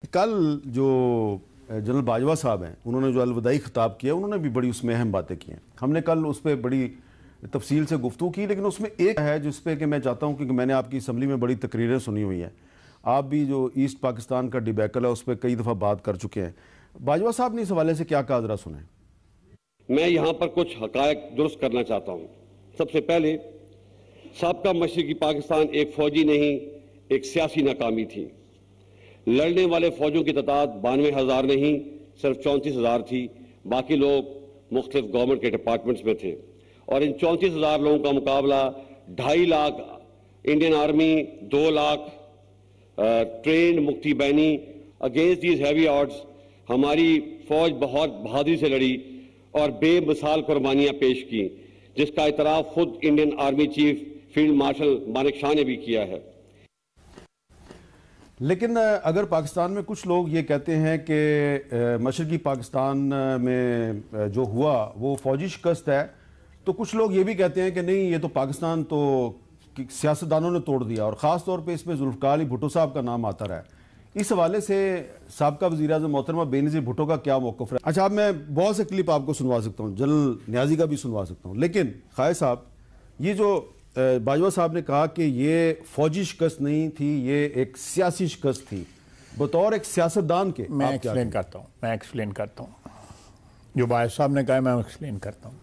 کل جو جنرل باجوہ صاحب ہیں انہوں نے جو الوداعی خطاب کیا انہوں نے بھی بڑی اس میں اہم باتیں کی ہیں. ہم نے کل اس پہ بڑی تفصیل سے گفتگو کی، لیکن اس میں ایک ہے جس پہ کہ میں چاہتا ہوں کہ میں نے آپ کی اسمبلی میں بڑی تقریریں سنی ہوئی ہیں. آپ بھی جو ایسٹ پاکستان کا ڈیبیکل ہے اس پہ کئی دفعہ بات کر چکے ہیں. باجوہ صاحب نے اس حوالے سے کیا کہا، ذرا سنیں. میں یہاں پر کچھ حقائق درست کرنا چاہتا ہوں. سب سے پہلے سابقہ مشرقی پاکستان ایک فوجی نہیں، ایک سیاسی ناکامی تھی. لڑنے والے فوجوں کی تعداد 92,000 نہیں، صرف 34,000 تھی. باقی لوگ مختلف گورنمنٹ کے ڈپارٹمنٹس میں تھے، اور ان 34,000 لوگوں کا مقابلہ 2.5 lakh Indian army, 2 lakh trained Mukti Bahini. Against these heavy odds ہماری فوج بہت بہادری سے لڑی اور بے مثال قربانیاں پیش کی، جس کا اعتراف خود Indian army chief field marshal Manekshaw نے بھی کیا ہے. لیکن اگر پاکستان میں کچھ لوگ یہ کہتے ہیں کہ مشرقی پاکستان میں جو ہوا وہ فوجی شکست ہے، تو کچھ لوگ یہ بھی کہتے ہیں کہ نہیں، یہ تو پاکستان تو سیاستدانوں نے توڑ دیا، اور خاص طور پہ اس میں ذوالفقار علی بھٹو صاحب کا نام آتا رہا ہے. اس حوالے سے سابقہ وزیر اعظم محترمہ بے نظیر بھٹو کا کیا موقف ہے؟ اچھا، اب میں بہت سے کلپ آپ کو سنوا سکتا ہوں، جنرل نیازی کا بھی سنوا سکتا ہوں، لیکن خائے صاحب، یہ جو باجوہ صاحب نے کہا کہ یہ فوجی شکست نہیں تھی، یہ ایک سیاسی شکست تھی، بطور ایک سیاستدان کے میں ایکسپلین کرتا ہوں جو باجوہ صاحب نے کہا، میں ایکسپلین کرتا ہوں.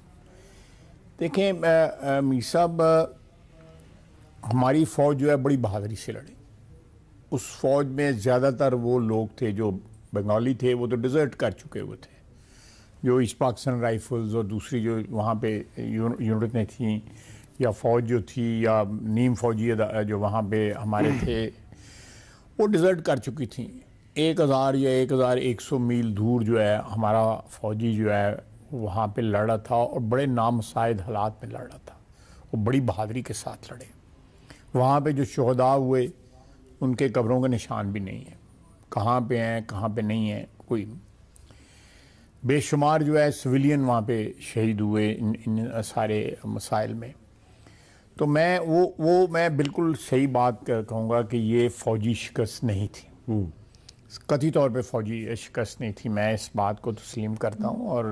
دیکھیں میر صاحب، ہماری فوج جو ہے بڑی بہادری سے لڑی. اس فوج میں زیادہ تر وہ لوگ تھے جو بنگالی تھے، وہ تو ڈیزرٹ کر چکے ہوئے تھے. جو ایسٹ پاکستان رائفلز اور دوسری جو وہاں پہ یونٹیں تھیں، یا فوج جو تھی، یا نیم فوجی جو وہاں پہ ہمارے تھے، وہ ڈیزرٹ کر چکی تھیں. 1,000 یا 1,100 میل دور جو ہے ہمارا فوجی جو ہے وہاں پہ لڑ رہا تھا، اور بڑے نامساعد حالات میں لڑ رہا تھا. وہ بڑی بہادری کے ساتھ لڑے. وہاں پہ جو شہداء ہوئے ان کے قبروں کا نشان بھی نہیں ہے، کہاں پہ ہیں کہاں پہ نہیں ہیں کوئی. بے شمار جو ہے سویلین وہاں پہ شہید ہوئے ان سارے مسائل میں. تو میں بالکل صحیح بات کہوں گا کہ یہ فوجی شکست نہیں تھی، قطعی طور پہ فوجی شکست نہیں تھی. میں اس بات کو تسلیم کرتا ہوں، اور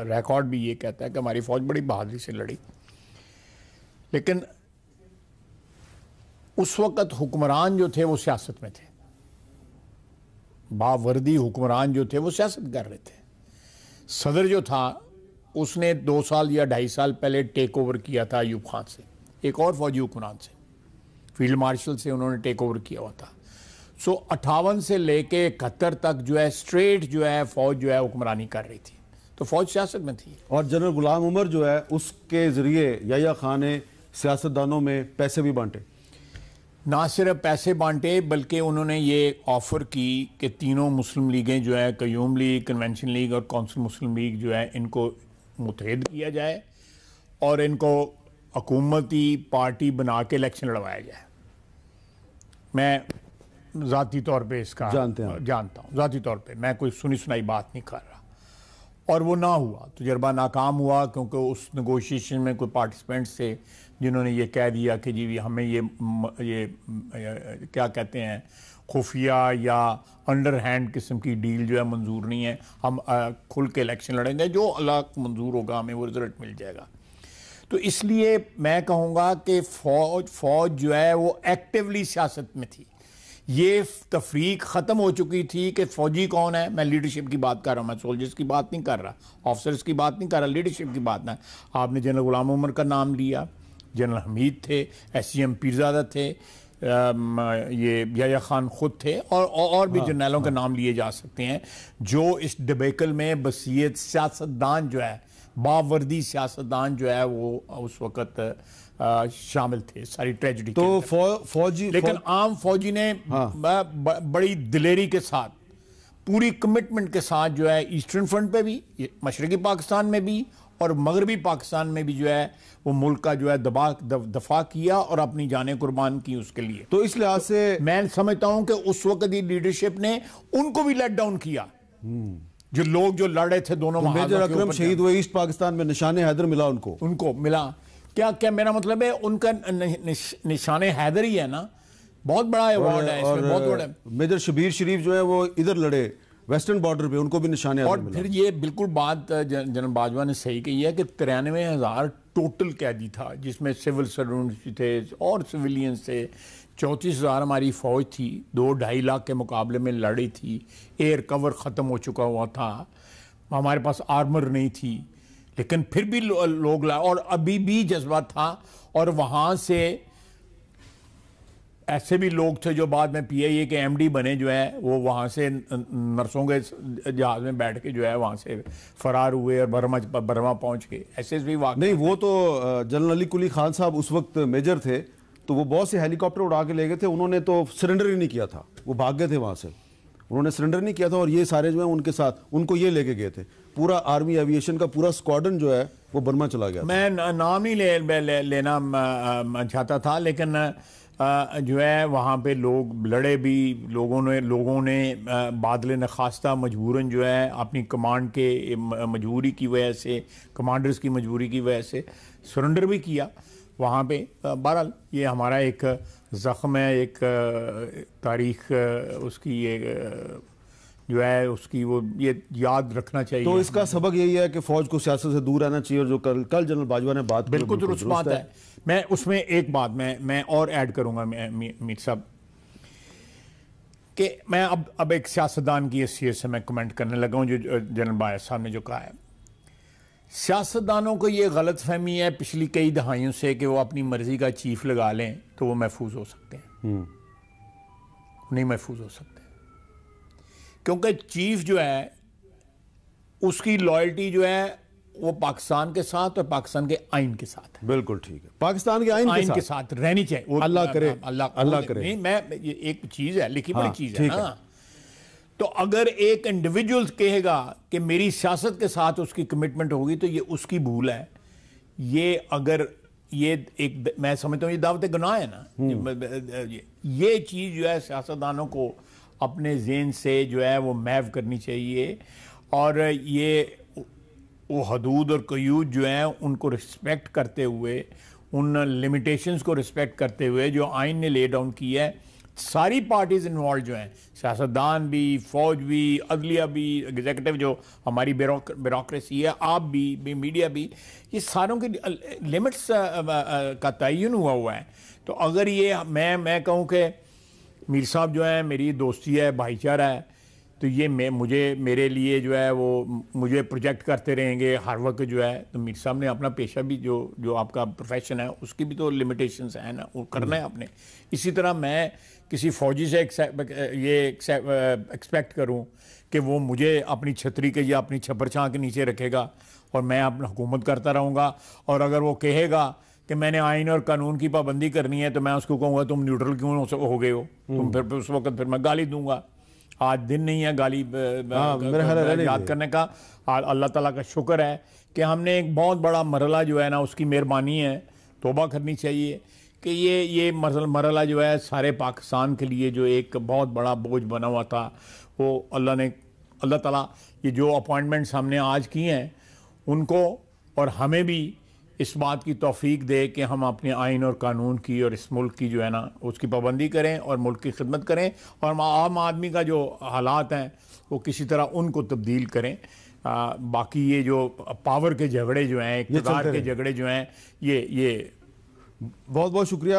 ریکارڈ بھی یہ کہتا ہے کہ ہماری فوج بڑی بہادری سے لڑی. لیکن اس وقت حکمران جو تھے وہ سیاست میں تھے، باوردی حکمران جو تھے وہ سیاست کر رہے تھے. صدر جو تھا اس نے 2 سال یا 2.5 سال پہلے ٹیک اوور کیا تھا ایوب خان سے، ایک اور فوجی حکمران سے، فیلڈ مارشل سے انہوں نے ٹیک اوور کیا ہوا تھا. 58 سے لے کے 71 تک جو ہے اسٹریٹ جو ہے فوج جو ہے حکمرانی کر رہی تھی، تو فوج سیاست میں تھی. اور جنرل غلام عمر جو ہے اس کے ذریعے یحییٰ خان نے سیاستدانوں میں پیسے بھی بانٹے. نہ صرف پیسے بانٹے، بلکہ انہوں نے یہ آفر کی کہ تینوں مسلم لیگیں جو ہے، قیوم لیگ، کنونشن لیگ اور کونسل مسلم لیگ جو ہے، ان کو متحد کیا جائے اور ان کو حکومتی پارٹی بنا کے الیکشن لڑوایا جائے. میں ذاتی طور پہ اس کا جانتا ہوں، ذاتی طور پہ میں کوئی سنی سنائی بات نہیں کر رہا. اور وہ نہ ہوا، تجربہ ناکام ہوا، کیونکہ اس نیگوشیشن میں کوئی پارٹیسپینٹس تھے جنہوں نے یہ کہہ دیا کہ جی ہمیں یہ کیا کہتے ہیں، خفیہ یا انڈر ہینڈ قسم کی ڈیل جو ہے منظور نہیں ہے، ہم کھل کے الیکشن لڑیں گے، جو اللہ کو منظور ہوگا ہمیں وہ رزلٹ مل جائے گا. تو اس لیے میں کہوں گا کہ فوج جو ہے وہ ایکٹیولی سیاست میں تھی. یہ تفریق ختم ہو چکی تھی کہ فوجی کون ہے. میں لیڈرشپ کی بات کر رہا ہوں، میں سولجرز کی بات نہیں کر رہا، آفسرز کی بات نہیں کر رہا، لیڈرشپ کی بات نہ. آپ نے جنرل غلام عمر کا نام لیا، جنرل حمید تھے، SCM پیرزادہ تھے، یہ یحییٰ خان خود تھے، اور بھی جنرلوں کے نام لیے جا سکتے ہیں جو اس ڈبیکل میں بصیرت سیاستدان جو ہے، باوردی سیاستدان جو ہے، وہ اس وقت شامل تھے ساری ٹریجڈی. تو فوجی لیکن عام فوجی نے بڑی دلیری کے ساتھ، پوری کمٹمنٹ کے ساتھ جو ہے ایسٹرن فرنٹ پہ بھی، مشرقی پاکستان میں بھی اور مغربی پاکستان میں بھی جو ہے وہ ملک کا جو ہے دفاع کیا اور اپنی جانیں قربان کی اس کے لیے. تو اس لحاظ سے میں سمجھتا ہوں کہ اس وقت کی لیڈرشپ نے ان کو بھی لیٹ ڈاؤن کیا. جو لوگ جو لڑ رہے تھے دونوں میجر اکرم شہید ہوئے ایسٹ پاکستان میں، نشان حیدر ملا ان کو ملا. کیا میرا مطلب ہے ان کا نشان حیدر ہی ہے نا، بہت بڑا ایوارڈ ہے اس میں، بہت بڑا. میجر شبیر شریف جو ہے وہ ادھر لڑے ویسٹرن بارڈر پہ، ان کو بھی نشان اور اعظم ملا. پھر یہ بالکل بات جنرل باجوہ نے صحیح کہی ہے کہ 93,000 ٹوٹل قیدی تھا، جس میں سول سرونٹس تھے اور سویلینز تھے. 34,000 ہماری فوج تھی، 2-2.5 لاکھ کے مقابلے میں لڑی تھی. ایئر کور ختم ہو چکا ہوا تھا، ہمارے پاس آرمر نہیں تھی، لیکن پھر بھی لوگ لائے اور ابھی بھی جذبہ تھا. اور وہاں سے ایسے بھی لوگ تھے جو بعد میں پی آئی اے کے ایم ڈی بنے، جو ہے وہ وہاں سے نرسوں کے جہاز میں بیٹھ کے جو ہے وہاں سے فرار ہوئے اور برما پہنچ گئے. ایسے بھی واقع نہیں، وہ تو جنرل علی قلی خان صاحب اس وقت میجر تھے، تو وہ بہت سے ہیلی کاپٹر اڑا کے لے گئے تھے. انہوں نے تو سرنڈر ہی نہیں کیا تھا، وہ بھاگ گئے تھے وہاں سے، انہوں نے سرنڈر نہیں کیا تھا. اور یہ سارے جو ہیں ان کے ساتھ ان کو یہ لے کے گئے تھے. پورا آرمی ایویشن کا پورا اسکواڈن جو ہے وہ برما چلا گیا. میں نام نہیں لینا چاہتا تھا، لیکن جو ہے وہاں پہ لوگ لڑے بھی. لوگوں نے بادل نخواستہ مجبوراً جو ہے اپنی کمانڈ کے مجبوری کی وجہ سے، کمانڈرز کی مجبوری کی وجہ سے سرنڈر بھی کیا وہاں پہ. بہرحال یہ ہمارا ایک زخم ہے، ایک تاریخ اس کی جو ہے اس کی وہ یہ یاد رکھنا چاہیے. تو اس کا سبق یہی ہے کہ فوج کو سیاست سے دور رہنا چاہیے. اور جو کل جنرل باجوہ نے بات کی بالکل درست بات ہے. میں اس میں ایک بات میں اور ایڈ کروں گا میر صاحب، کہ میں اب ایک سیاستدان کی حیثیت سے میں کمنٹ کرنے لگا ہوں جو جنرل باجوہ صاحب نے جو کہا ہے. سیاستدانوں کو یہ غلط فہمی ہے پچھلی کئی دہائیوں سے کہ وہ اپنی مرضی کا چیف لگا لیں تو وہ محفوظ ہو سکتے ہیں. نہیں محفوظ ہو سکتے، کیونکہ چیف جو ہے اس کی لائلٹی جو ہے وہ پاکستان کے ساتھ اور پاکستان کے آئین کے ساتھ ہے. بالکل ٹھیک ہے، پاکستان کے آئین کے ساتھ رہنی چاہیے. اللہ کرے، اللہ کرے. نہیں، میں یہ ایک چیز ہے، لکھی پڑھی چیز ہے نا. تو اگر ایک انڈیویجول کہے گا کہ میری سیاست کے ساتھ اس کی کمٹمنٹ ہوگی تو یہ اس کی بھول ہے. یہ اگر یہ ایک میں سمجھتا ہوں یہ دعوت گناہ ہے نا. یہ چیز جو ہے سیاستدانوں کو اپنے ذہن سے جو ہے وہ محو کرنی چاہیے. اور یہ وہ حدود اور قیود جو ہیں ان کو رسپیکٹ کرتے ہوئے، ان لیمیٹیشنز کو رسپیکٹ کرتے ہوئے جو آئین نے لے ڈاؤن کی ہے. ساری پارٹیز انوالوڈ جو ہیں، سیاستدان بھی، فوج بھی، عدلیہ بھی، ایگزیکٹو جو ہماری بیوروکریسی ہے، آپ بھی، میڈیا بھی، یہ ساروں کی لمٹس کا تعین ہوا ہے. تو اگر یہ میں کہوں کہ میر صاحب جو ہے میری دوستی ہے، بھائی چارہ ہے، تو یہ میرے لیے جو ہے وہ مجھے پروجیکٹ کرتے رہیں گے ہر وقت جو ہے. تو میر صاحب نے اپنا پیشہ بھی جو آپ کا پروفیشن ہے اس کی بھی تو لمیٹیشنز ہیں نا، وہ کرنا ہے آپ نے. اسی طرح میں کسی فوجی سے یہ ایکسپیکٹ کروں کہ وہ مجھے اپنی چھتری کے یا اپنی چھپر چھاں کے نیچے رکھے گا اور میں اپنا حکومت کرتا رہوں گا. اور اگر وہ کہے گا کہ میں نے آئین اور قانون کی پابندی کرنی ہے تو میں اس کو کہوں گا تم نیوٹرل کیوں ہو گئے ہو، تم پھر اس وقت پھر میں گالی دوں گا. آج دن نہیں ہے گالی یاد کرنے کا. اللہ تعالیٰ کا شکر ہے کہ ہم نے ایک بہت بڑا مرحلہ جو ہے نا، اس کی مہربانی ہے، توبہ کرنی چاہیے کہ یہ مرحلہ جو ہے سارے پاکستان کے لیے جو ایک بہت بڑا بوجھ بنا ہوا تھا، وہ اللہ تعالیٰ یہ جو اپوائنٹمنٹس ہم نے آج کی ہیں ان کو اور ہمیں بھی اس بات کی توفیق دے کہ ہم اپنے آئین اور قانون کی اور اس ملک کی جو ہے نا اس کی پابندی کریں اور ملک کی خدمت کریں، اور عام آدمی کا جو حالات ہیں وہ کسی طرح ان کو تبدیل کریں. باقی یہ جو پاور کے جھگڑے جو ہیں، اقتدار کے جھگڑے جو ہیں، یہ بہت بہت شکریہ.